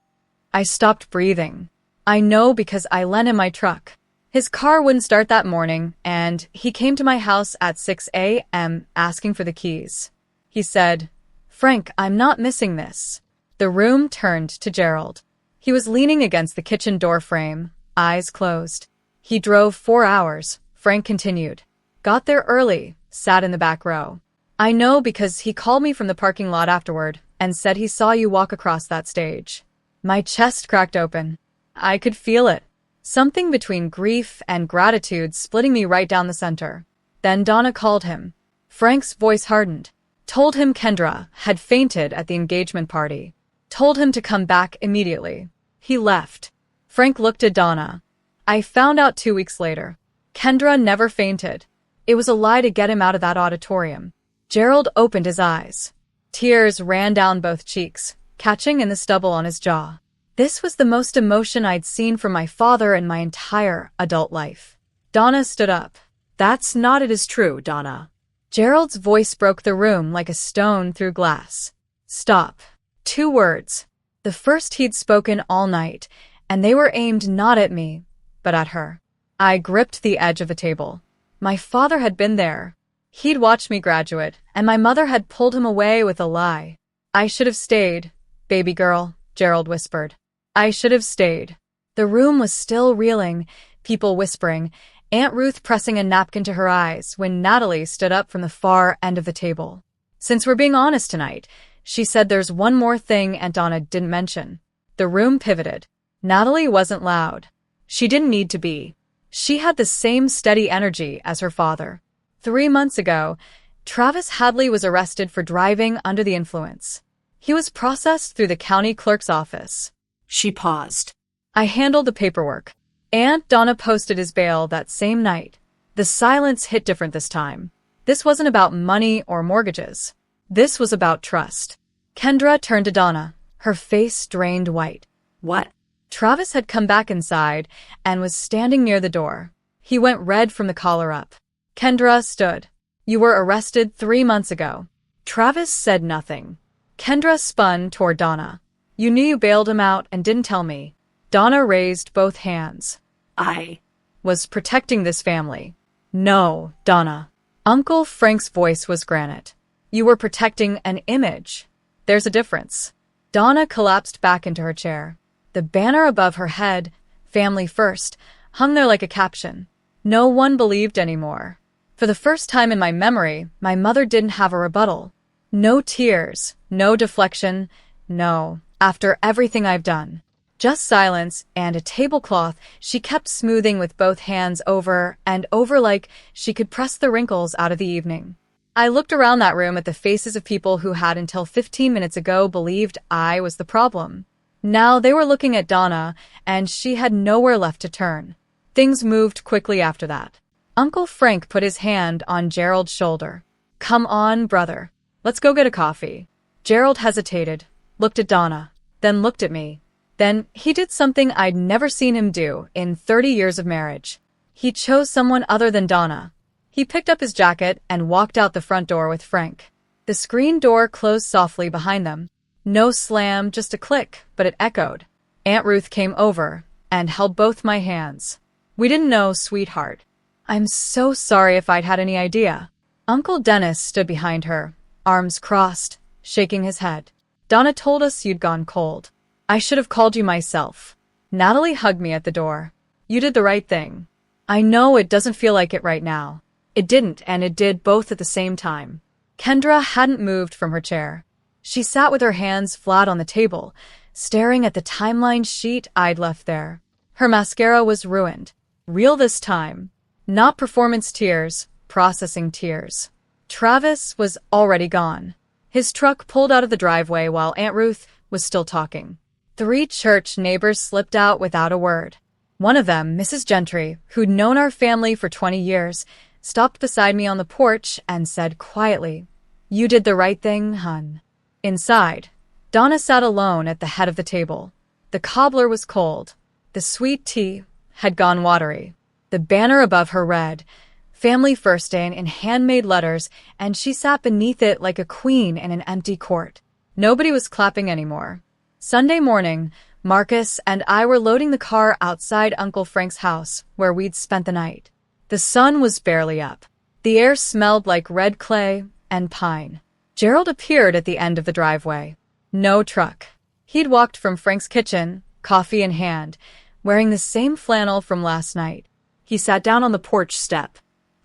I stopped breathing. I know because I lent him my truck. His car wouldn't start that morning, and he came to my house at 6 a.m. asking for the keys. He said, Frank, I'm not missing this. The room turned to Gerald. He was leaning against the kitchen door frame, eyes closed. He drove 4 hours, Frank continued. Got there early, sat in the back row. I know because he called me from the parking lot afterward and said he saw you walk across that stage. My chest cracked open. I could feel it. Something between grief and gratitude splitting me right down the center. Then Donna called him. Frank's voice hardened. Told him Kendra had fainted at the engagement party. Told him to come back immediately. He left. Frank looked at Donna. I found out 2 weeks later. Kendra never fainted. It was a lie to get him out of that auditorium. Gerald opened his eyes. Tears ran down both cheeks, catching in the stubble on his jaw. This was the most emotion I'd seen from my father in my entire adult life. Donna stood up. That's not it is true, Donna. Gerald's voice broke the room like a stone through glass. Stop. 2 words. The first he'd spoken all night, and they were aimed not at me, but at her. I gripped the edge of the table. My father had been there. He'd watched me graduate, and my mother had pulled him away with a lie. I should have stayed, baby girl, Gerald whispered. I should have stayed. The room was still reeling, people whispering, Aunt Ruth pressing a napkin to her eyes when Natalie stood up from the far end of the table. Since we're being honest tonight, she said there's one more thing Aunt Donna didn't mention. The room pivoted. Natalie wasn't loud. She didn't need to be. She had the same steady energy as her father. 3 months ago, Travis Hadley was arrested for driving under the influence. He was processed through the county clerk's office. She paused. I handled the paperwork. Aunt Donna posted his bail that same night. The silence hit different this time. This wasn't about money or mortgages. This was about trust. Kendra turned to Donna, her face drained white. What? Travis had come back inside and was standing near the door. He went red from the collar up. Kendra stood. You were arrested 3 months ago. Travis said nothing. Kendra spun toward Donna. You knew you bailed him out and didn't tell me. Donna raised both hands. I was protecting this family. No, Donna. Uncle Frank's voice was granite. You were protecting an image. There's a difference. Donna collapsed back into her chair. The banner above her head, Family First, hung there like a caption. No one believed anymore. For the first time in my memory, my mother didn't have a rebuttal. No tears, no deflection, no, after everything I've done. Just silence and a tablecloth she kept smoothing with both hands over and over like she could press the wrinkles out of the evening. I looked around that room at the faces of people who had until 15 minutes ago believed I was the problem. Now they were looking at Donna, and she had nowhere left to turn. Things moved quickly after that. Uncle Frank put his hand on Gerald's shoulder. Come on, brother. Let's go get a coffee. Gerald hesitated, looked at Donna, then looked at me. Then he did something I'd never seen him do in 30 years of marriage. He chose someone other than Donna. He picked up his jacket and walked out the front door with Frank. The screen door closed softly behind them. No slam, just a click, but it echoed. Aunt Ruth came over and held both my hands. We didn't know, sweetheart. I'm so sorry if I'd had any idea. Uncle Dennis stood behind her, arms crossed, shaking his head. Donna told us you'd gone cold. I should have called you myself. Natalie hugged me at the door. You did the right thing. I know it doesn't feel like it right now. It didn't, and it did both at the same time. Kendra hadn't moved from her chair. She sat with her hands flat on the table, staring at the timeline sheet I'd left there. Her mascara was ruined. Real this time. Not performance tears, processing tears. Travis was already gone. His truck pulled out of the driveway while Aunt Ruth was still talking. 3 church neighbors slipped out without a word. One of them, Mrs. Gentry, who'd known our family for 20 years, stopped beside me on the porch and said quietly, You did the right thing, hun. Inside, Donna sat alone at the head of the table. The cobbler was cold. The sweet tea had gone watery. The banner above her read, Family First in handmade letters, and she sat beneath it like a queen in an empty court. Nobody was clapping anymore. Sunday morning, Marcus and I were loading the car outside Uncle Frank's house, where we'd spent the night. The sun was barely up. The air smelled like red clay and pine. Gerald appeared at the end of the driveway. No truck. He'd walked from Frank's kitchen, coffee in hand, wearing the same flannel from last night. He sat down on the porch step.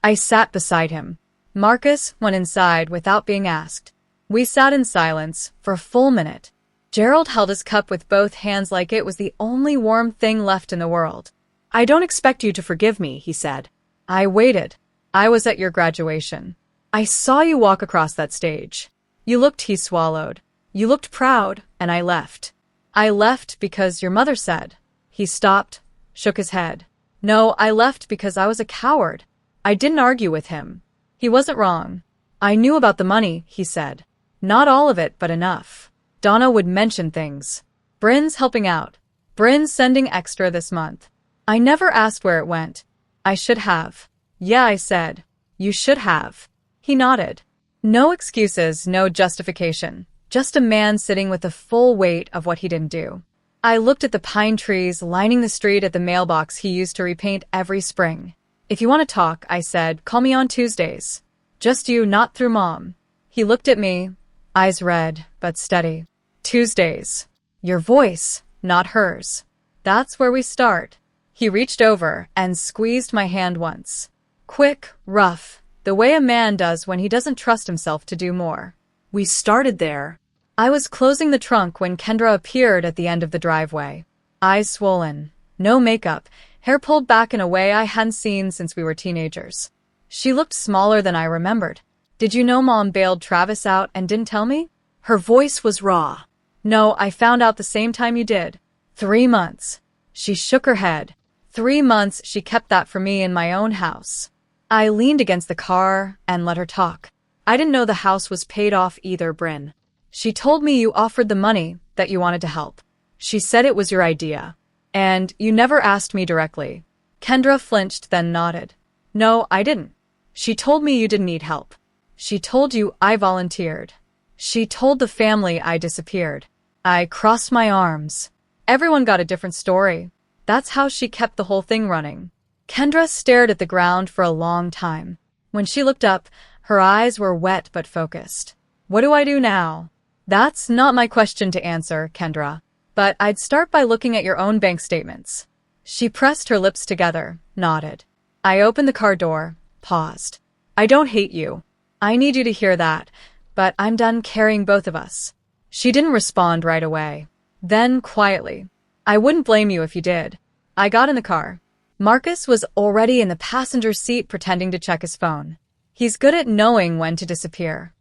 I sat beside him. Marcus went inside without being asked. We sat in silence for a full minute. Gerald held his cup with both hands like it was the only warm thing left in the world. I don't expect you to forgive me, he said. I waited. I was at your graduation. I saw you walk across that stage. You looked, he swallowed. You looked proud, and I left. I left because your mother said. He stopped, shook his head. No, I left because I was a coward. I didn't argue with him. He wasn't wrong. I knew about the money, he said. Not all of it, but enough. Donna would mention things. Bryn's helping out. Bryn's sending extra this month. I never asked where it went. I should have. Yeah, I said. You should have. He nodded. No excuses, no justification. Just a man sitting with the full weight of what he didn't do. I looked at the pine trees lining the street at the mailbox he used to repaint every spring. If you want to talk, I said, call me on Tuesdays. Just you, not through Mom. He looked at me, eyes red, but steady. Tuesdays. Your voice, not hers. That's where we start. He reached over and squeezed my hand once. Quick, rough, the way a man does when he doesn't trust himself to do more. We started there. I was closing the trunk when Kendra appeared at the end of the driveway. Eyes swollen, no makeup, hair pulled back in a way I hadn't seen since we were teenagers. She looked smaller than I remembered. Did you know Mom bailed Travis out and didn't tell me? Her voice was raw. No, I found out the same time you did. 3 months. She shook her head. 3 months she kept that from me in my own house. I leaned against the car and let her talk. I didn't know the house was paid off either, Bryn. She told me you offered the money, that you wanted to help. She said it was your idea. And you never asked me directly. Kendra flinched, then nodded. No, I didn't. She told me you didn't need help. She told you I volunteered. She told the family I disappeared. I crossed my arms. Everyone got a different story. That's how she kept the whole thing running. Kendra stared at the ground for a long time. When she looked up, her eyes were wet but focused. What do I do now? That's not my question to answer, Kendra. But I'd start by looking at your own bank statements. She pressed her lips together, nodded. I opened the car door, paused. I don't hate you. I need you to hear that, but I'm done carrying both of us. She didn't respond right away. Then, quietly, I wouldn't blame you if you did. I got in the car. Marcus was already in the passenger seat pretending to check his phone. He's good at knowing when to disappear.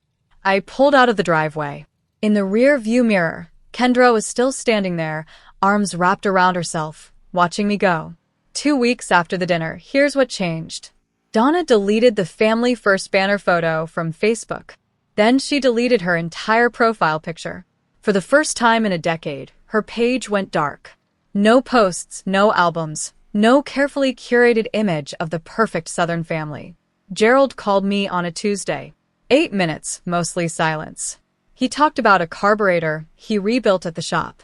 I pulled out of the driveway. In the rear view mirror, Kendra was still standing there, arms wrapped around herself, watching me go. 2 weeks after the dinner, here's what changed. Donna deleted the family first banner photo from Facebook. Then she deleted her entire profile picture. For the first time in a decade, her page went dark. No posts, no albums, no carefully curated image of the perfect Southern family. Gerald called me on a Tuesday. 8 minutes, mostly silence. He talked about a carburetor he rebuilt at the shop.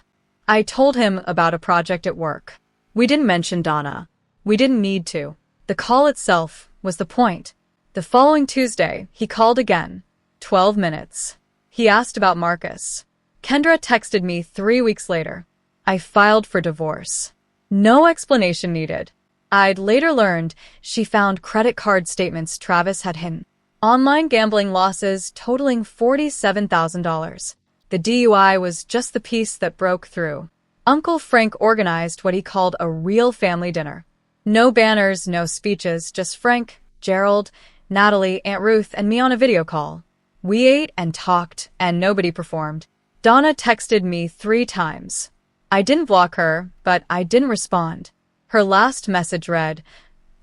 I told him about a project at work. We didn't mention Donna. We didn't need to. The call itself was the point. The following Tuesday, he called again. 12 minutes. He asked about Marcus. Kendra texted me 3 weeks later. I filed for divorce. No explanation needed. I'd later learned she found credit card statements Travis had hidden. Online gambling losses totaling $47,000. The DUI was just the piece that broke through. Uncle Frank organized what he called a real family dinner. No banners, no speeches, just Frank, Gerald, Natalie, Aunt Ruth, and me on a video call. We ate and talked, and nobody performed. Donna texted me 3 times. I didn't block her, but I didn't respond. Her last message read,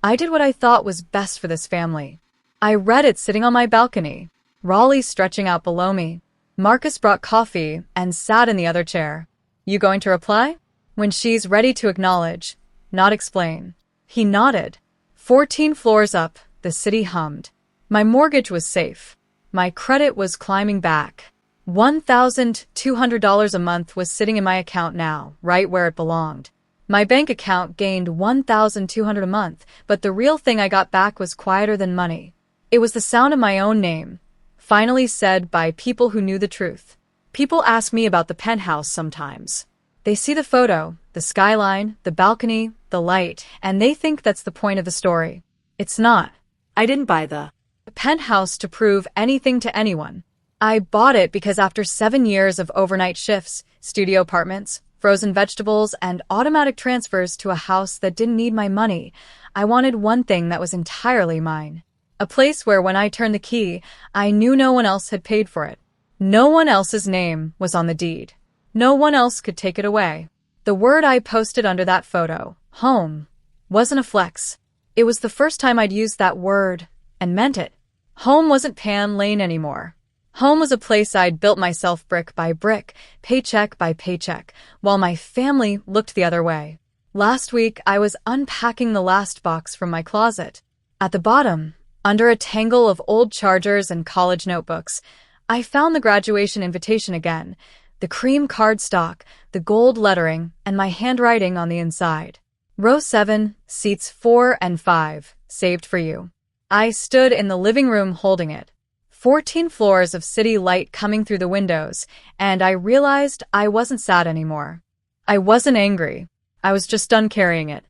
"I did what I thought was best for this family." I read it sitting on my balcony, Raleigh stretching out below me. Marcus brought coffee and sat in the other chair. "You going to reply?" When she's ready to acknowledge, not explain. He nodded. 14 floors up, the city hummed. My mortgage was safe. My credit was climbing back. $1,200 a month was sitting in my account now, right where it belonged. My bank account gained $1,200 a month, but the real thing I got back was quieter than money. It was the sound of my own name, finally said by people who knew the truth. People ask me about the penthouse sometimes. They see the photo, the skyline, the balcony, the light, and they think that's the point of the story. It's not. I didn't buy the penthouse to prove anything to anyone. I bought it because after 7 years of overnight shifts, studio apartments, frozen vegetables, and automatic transfers to a house that didn't need my money, I wanted one thing that was entirely mine. A place where when I turned the key, I knew no one else had paid for it. No one else's name was on the deed. No one else could take it away. The word I posted under that photo, home, wasn't a flex. It was the first time I'd used that word and meant it. Home wasn't Pan Lane anymore. Home was a place I'd built myself brick by brick, paycheck by paycheck, while my family looked the other way. Last week, I was unpacking the last box from my closet. At the bottom, under a tangle of old chargers and college notebooks, I found the graduation invitation again, the cream cardstock, the gold lettering, and my handwriting on the inside. Row 7, seats 4 and 5, saved for you. I stood in the living room holding it. 14 floors of city light coming through the windows, and I realized I wasn't sad anymore. I wasn't angry. I was just done carrying it.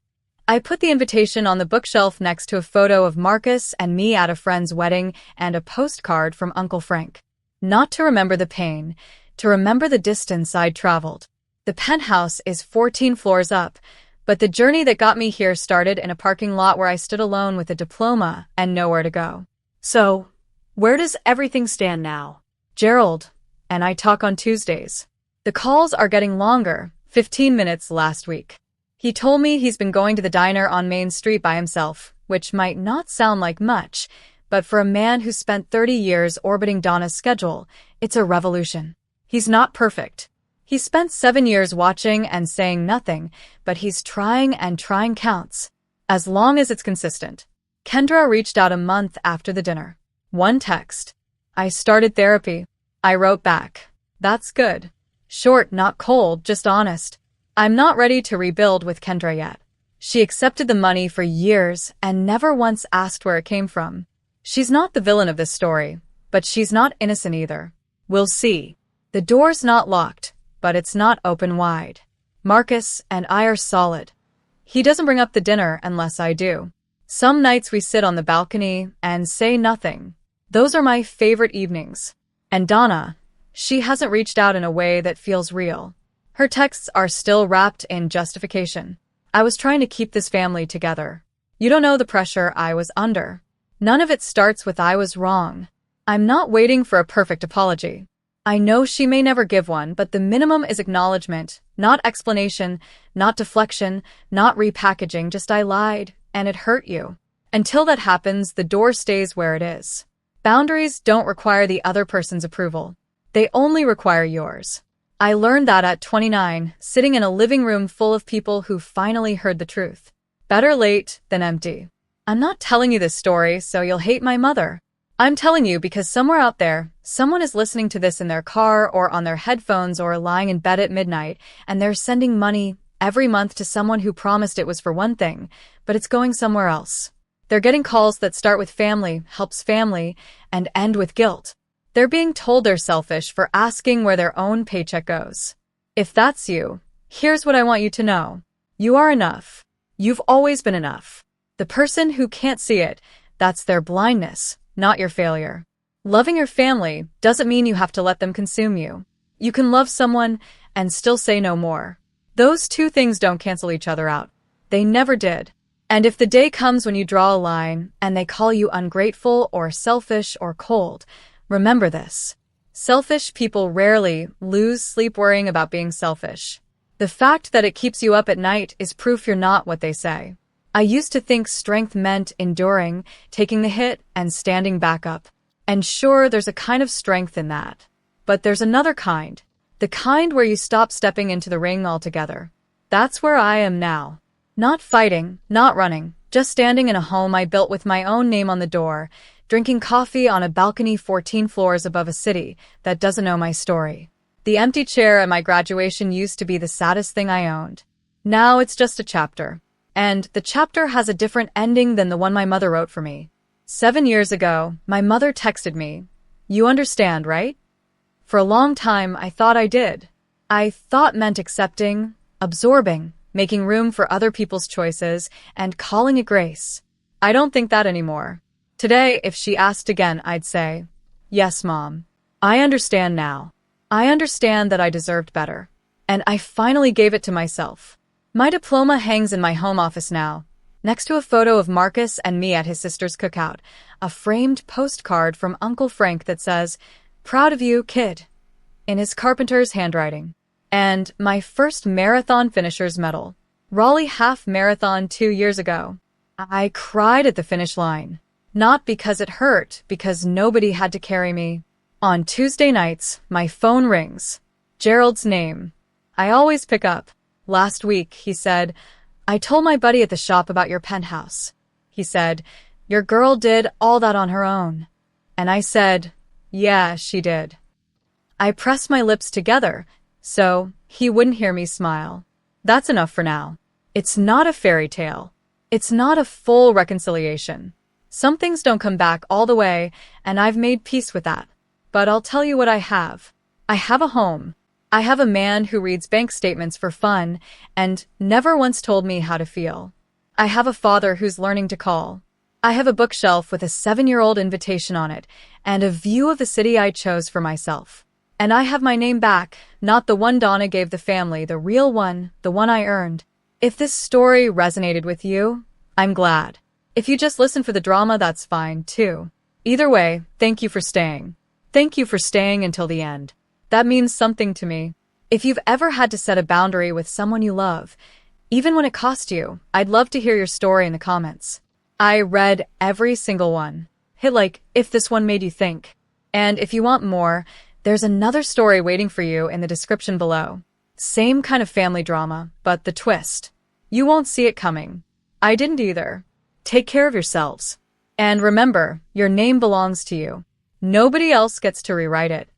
I put the invitation on the bookshelf next to a photo of Marcus and me at a friend's wedding and a postcard from Uncle Frank. Not to remember the pain, to remember the distance I'd traveled. The penthouse is 14 floors up, but the journey that got me here started in a parking lot where I stood alone with a diploma and nowhere to go. So, where does everything stand now? Gerald and I talk on Tuesdays. The calls are getting longer, 15 minutes last week. He told me he's been going to the diner on Main Street by himself, which might not sound like much, but for a man who spent 30 years orbiting Donna's schedule, it's a revolution. He's not perfect. He spent 7 years watching and saying nothing, but he's trying, and trying counts. As long as it's consistent. Kendra reached out a month after the dinner. One text. "I started therapy." I wrote back. "That's good." Short, not cold, just honest. I'm not ready to rebuild with Kendra yet. She accepted the money for years and never once asked where it came from. She's not the villain of this story, but she's not innocent either. We'll see. The door's not locked, but it's not open wide. Marcus and I are solid. He doesn't bring up the dinner unless I do. Some nights we sit on the balcony and say nothing. Those are my favorite evenings. And Donna, she hasn't reached out in a way that feels real. Her texts are still wrapped in justification. I was trying to keep this family together. You don't know the pressure I was under. None of it starts with "I was wrong." I'm not waiting for a perfect apology. I know she may never give one, but the minimum is acknowledgement, not explanation, not deflection, not repackaging, just "I lied, and it hurt you." Until that happens, the door stays where it is. Boundaries don't require the other person's approval. They only require yours. I learned that at 29, sitting in a living room full of people who finally heard the truth. Better late than empty. I'm not telling you this story so you'll hate my mother. I'm telling you because somewhere out there, someone is listening to this in their car or on their headphones or lying in bed at midnight, and they're sending money every month to someone who promised it was for one thing, but it's going somewhere else. They're getting calls that start with family, helps family, and end with guilt. They're being told they're selfish for asking where their own paycheck goes. If that's you, here's what I want you to know. You are enough. You've always been enough. The person who can't see it, that's their blindness, not your failure. Loving your family doesn't mean you have to let them consume you. You can love someone and still say no more. Those two things don't cancel each other out. They never did. And if the day comes when you draw a line and they call you ungrateful or selfish or cold, remember this. Selfish people rarely lose sleep worrying about being selfish. The fact that it keeps you up at night is proof you're not what they say. I used to think strength meant enduring, taking the hit, and standing back up. And sure, there's a kind of strength in that. But there's another kind. The kind where you stop stepping into the ring altogether. That's where I am now. Not fighting, not running, just standing in a home I built with my own name on the door, drinking coffee on a balcony 14 floors above a city that doesn't know my story. The empty chair at my graduation used to be the saddest thing I owned. Now it's just a chapter. And the chapter has a different ending than the one my mother wrote for me. 7 years ago, my mother texted me, "You understand, right?" For a long time, I thought I did. I thought meant accepting, absorbing, making room for other people's choices, and calling it grace. I don't think that anymore. Today, if she asked again, I'd say, "Yes, Mom. I understand now. I understand that I deserved better. And I finally gave it to myself." My diploma hangs in my home office now, next to a photo of Marcus and me at his sister's cookout, a framed postcard from Uncle Frank that says, "Proud of you, kid," in his carpenter's handwriting. And my first marathon finisher's medal. Raleigh Half Marathon 2 years ago. I cried at the finish line. Not because it hurt, because nobody had to carry me. On Tuesday nights, my phone rings. Gerald's name. I always pick up. Last week, he said, "I told my buddy at the shop about your penthouse." He said, "Your girl did all that on her own." And I said, "Yeah, she did." I pressed my lips together so he wouldn't hear me smile. That's enough for now. It's not a fairy tale. It's not a full reconciliation. Some things don't come back all the way, and I've made peace with that. But I'll tell you what I have. I have a home. I have a man who reads bank statements for fun and never once told me how to feel. I have a father who's learning to call. I have a bookshelf with a 7-year-old invitation on it and a view of the city I chose for myself. And I have my name back, not the one Donna gave the family, the real one, the one I earned. If this story resonated with you, I'm glad. If you just listen for the drama, that's fine, too. Either way, thank you for staying. Thank you for staying until the end. That means something to me. If you've ever had to set a boundary with someone you love, even when it cost you, I'd love to hear your story in the comments. I read every single one. Hit like if this one made you think. And if you want more, there's another story waiting for you in the description below. Same kind of family drama, but the twist. You won't see it coming. I didn't either. Take care of yourselves. And remember, your name belongs to you. Nobody else gets to rewrite it.